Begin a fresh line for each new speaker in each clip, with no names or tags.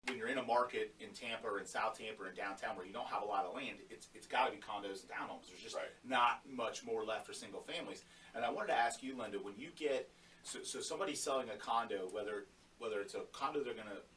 when you're in a market in Tampa or in South Tampa or in downtown where you don't have a lot of land, it's got to be condos and townhomes. There's just not much more left for single families. And I wanted to ask you, Linda, when you get so somebody's selling a condo, whether it's a condo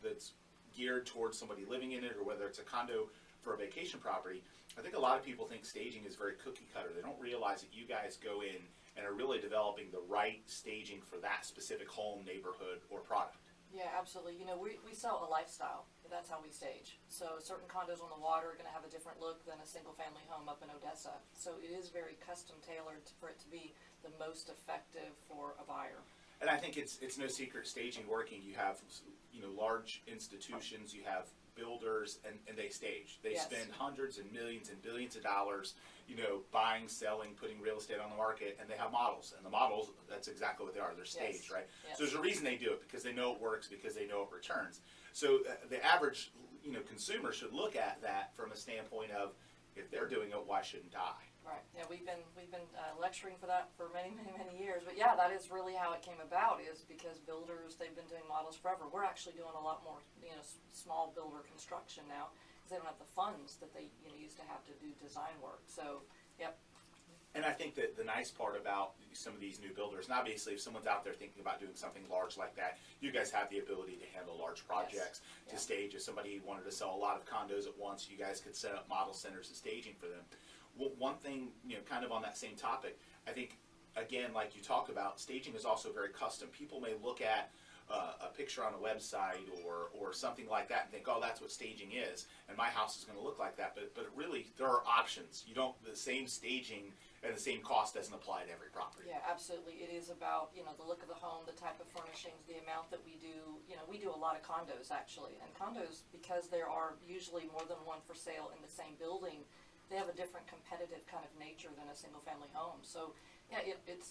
that's geared towards somebody living in it, or whether it's a condo for a vacation property, I think a lot of people think staging is very cookie cutter. They don't realize that you guys go in and are really developing the right staging for that specific home, neighborhood, or product.
Yeah, absolutely. You know, we sell a lifestyle. That's how we stage. So certain condos on the water are going to have a different look than a single-family home up in Odessa. So it is very custom tailored for it to be the most effective for a buyer.
And I think it's no secret staging working. You have, you know, large institutions, you have builders, and they stage. They spend hundreds and millions and billions of dollars, you know, buying, selling, putting real estate on the market, and they have models. And the models, that's exactly what they are. They're staged, right? So there's a reason they do it, because they know it works, because they know it returns. So the average, you know, consumer should look at that from a standpoint of, if they're doing it, why shouldn't I?
Right. Yeah, we've been lecturing for that for many years. But yeah, that is really how it came about. Is because builders, they've been doing models forever. We're actually doing a lot more, you know, small builder construction now because they don't have the funds that they used to have to do design work. So, yep.
And I think that the nice part about some of these new builders, and obviously if someone's out there thinking about doing something large like that, you guys have the ability to handle large projects, to stage. If somebody wanted to sell a lot of condos at once, you guys could set up model centers and staging for them. Well, one thing, you know, kind of on that same topic, I think, again, like you talk about, staging is also very custom. People may look at a picture on a website or something like that and think, oh, that's what staging is, and my house is going to look like that. But really, there are options. You don't, the same staging and the same cost doesn't apply to every property.
Yeah, absolutely. It is about, you know, the look of the home, the type of furnishings, the amount that we do. You know, we do a lot of condos, actually. And condos, because there are usually more than one for sale in the same building, they have a different competitive kind of nature than a single-family home. So, yeah,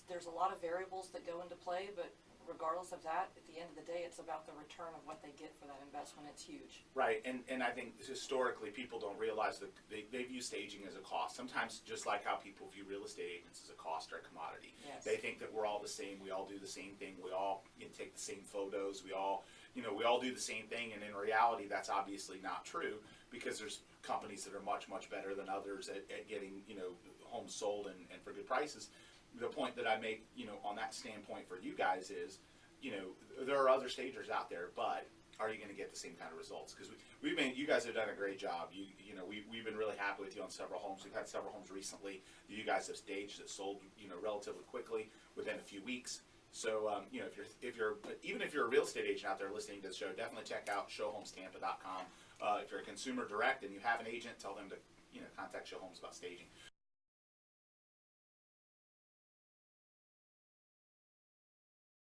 there's a lot of variables that go into play, but regardless of that, at the end of the day, it's about the return of what they get for that investment. It's huge.
Right, and I think historically people don't realize that they view staging as a cost. Sometimes just like how people view real estate agents as a cost or a commodity.
Yes.
They think that we're all the same, we all do the same thing, we all take the same photos, we all do the same thing, and in reality that's obviously not true, because there's companies that are much better than others at getting, you know, homes sold and for good prices. The point that I make, you know, on that standpoint for you guys is, you know, there are other stagers out there, but are you going to get the same kind of results? Because you guys have done a great job. You know, we've been really happy with you on several homes. We've had several homes recently that you guys have staged that sold, you know, relatively quickly within a few weeks. So, you know, even if you're a real estate agent out there listening to the show, definitely check out ShowHomesTampa.com. If you're a consumer direct and you have an agent, tell them to, you know, contact ShowHomes about staging.